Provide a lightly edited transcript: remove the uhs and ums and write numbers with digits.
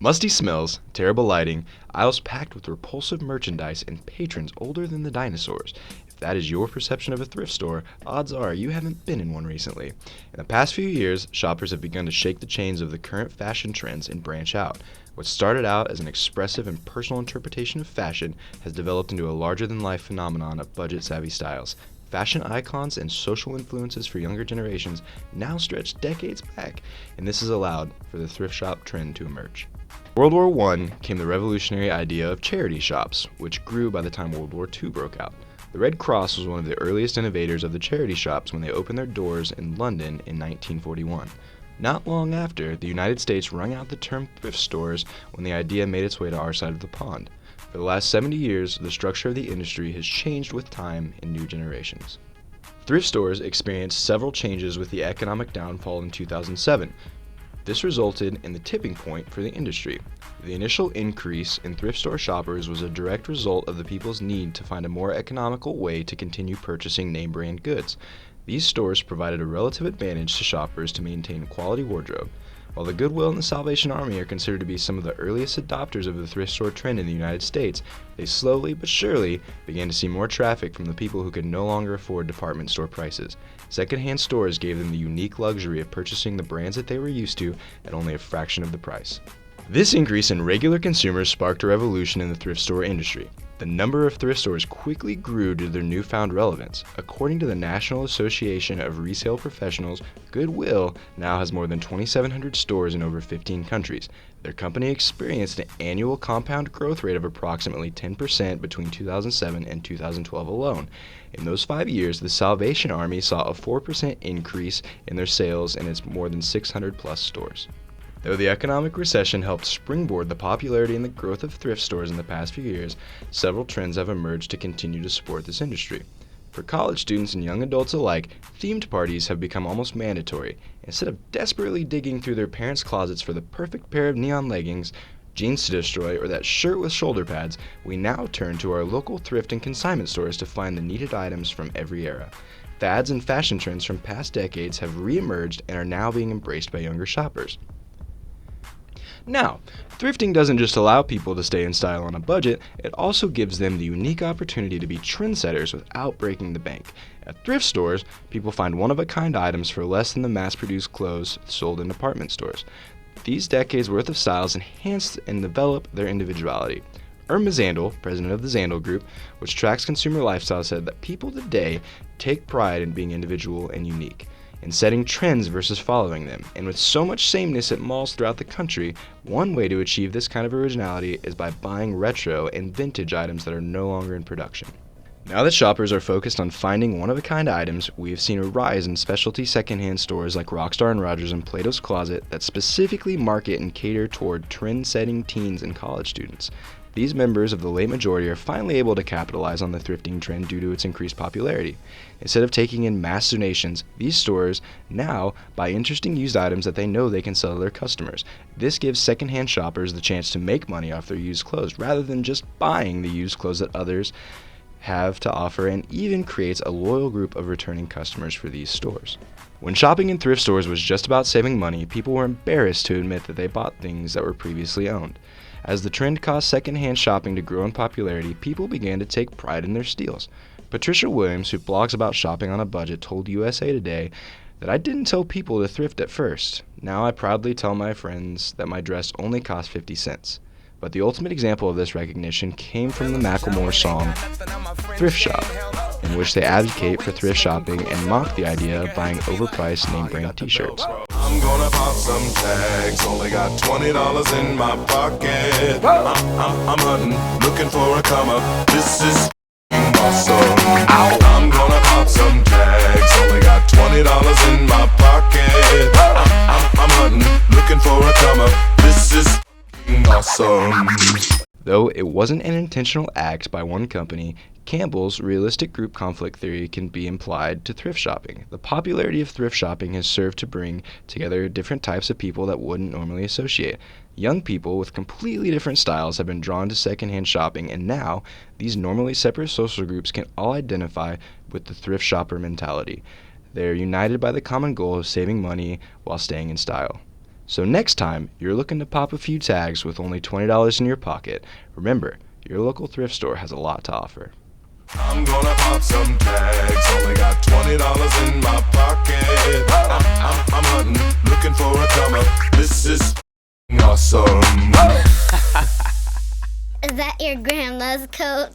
Musty smells, terrible lighting, aisles packed with repulsive merchandise, and patrons older than the dinosaurs. If that is your perception of a thrift store, odds are you haven't been in one recently. In the past few years, shoppers have begun to shake the chains of the current fashion trends and branch out. What started out as an expressive and personal interpretation of fashion has developed into a larger-than-life phenomenon of budget-savvy styles. Fashion icons and social influences for younger generations now stretch decades back, and this has allowed for the thrift shop trend to emerge. World War I came the revolutionary idea of charity shops, which grew by the time World War II broke out. The Red Cross was one of the earliest innovators of the charity shops when they opened their doors in London in 1941. Not long after, the United States wrung out the term thrift stores when the idea made its way to our side of the pond. For the last 70 years, the structure of the industry has changed with time and new generations. Thrift stores experienced several changes with the economic downfall in 2007. This resulted in the tipping point for the industry. The initial increase in thrift store shoppers was a direct result of the people's need to find a more economical way to continue purchasing name brand goods. These stores provided a relative advantage to shoppers to maintain a quality wardrobe. While the Goodwill and the Salvation Army are considered to be some of the earliest adopters of the thrift store trend in the United States, they slowly but surely began to see more traffic from the people who could no longer afford department store prices. Secondhand stores gave them the unique luxury of purchasing the brands that they were used to at only a fraction of the price. This increase in regular consumers sparked a revolution in the thrift store industry. The number of thrift stores quickly grew due to their newfound relevance. According to the National Association of Resale Professionals, Goodwill now has more than 2,700 stores in over 15 countries. Their company experienced an annual compound growth rate of approximately 10% between 2007 and 2012 alone. In those 5 years, the Salvation Army saw a 4% increase in their sales in its more than 600 plus stores. Though the economic recession helped springboard the popularity and the growth of thrift stores in the past few years, several trends have emerged to continue to support this industry. For college students and young adults alike, themed parties have become almost mandatory. Instead of desperately digging through their parents' closets for the perfect pair of neon leggings, jeans to destroy, or that shirt with shoulder pads, we now turn to our local thrift and consignment stores to find the needed items from every era. Fads and fashion trends from past decades have re-emerged and are now being embraced by younger shoppers. Now, thrifting doesn't just allow people to stay in style on a budget, it also gives them the unique opportunity to be trendsetters without breaking the bank. At thrift stores, people find one-of-a-kind items for less than the mass-produced clothes sold in department stores. These decades' worth of styles enhance and develop their individuality. Irma Zandel, president of the Zandel Group, which tracks consumer lifestyle, said that people today take pride in being individual and unique, in setting trends versus following them. And with so much sameness at malls throughout the country, one way to achieve this kind of originality is by buying retro and vintage items that are no longer in production. Now that shoppers are focused on finding one-of-a-kind items, we have seen a rise in specialty secondhand stores like Rockstar & Rogers and Plato's Closet that specifically market and cater toward trend-setting teens and college students. These members of the late majority are finally able to capitalize on the thrifting trend due to its increased popularity. Instead of taking in mass donations, these stores now buy interesting used items that they know they can sell to their customers. This gives secondhand shoppers the chance to make money off their used clothes rather than just buying the used clothes that others have to offer, and even creates a loyal group of returning customers for these stores. When shopping in thrift stores was just about saving money, people were embarrassed to admit that they bought things that were previously owned. As the trend caused secondhand shopping to grow in popularity, people began to take pride in their steals. Patricia Williams, who blogs about shopping on a budget, told USA Today that I didn't tell people to thrift at first. Now I proudly tell my friends that my dress only cost 50 cents. But the ultimate example of this recognition came from the Macklemore song Thrift Shop, in which they advocate for thrift shopping and mock the idea of buying overpriced name brand t-shirts. I'm gonna pop some tags, only got $20 in my pocket. I'm hunting, looking for a come up. This is awesome. I'm gonna pop some tags, only got $20 in my pocket. I'm hunting, looking for a come up. This is awesome. Though it wasn't an intentional act by one company, Campbell's realistic group conflict theory can be implied to thrift shopping. The popularity of thrift shopping has served to bring together different types of people that wouldn't normally associate. Young people with completely different styles have been drawn to secondhand shopping, and now these normally separate social groups can all identify with the thrift shopper mentality. They are united by the common goal of saving money while staying in style. So next time you're looking to pop a few tags with only $20 in your pocket, remember, your local thrift store has a lot to offer. I'm gonna pop some tags, only got $20 in my pocket. I'm hunting, looking for a comer. This is awesome. Is that your grandma's coat?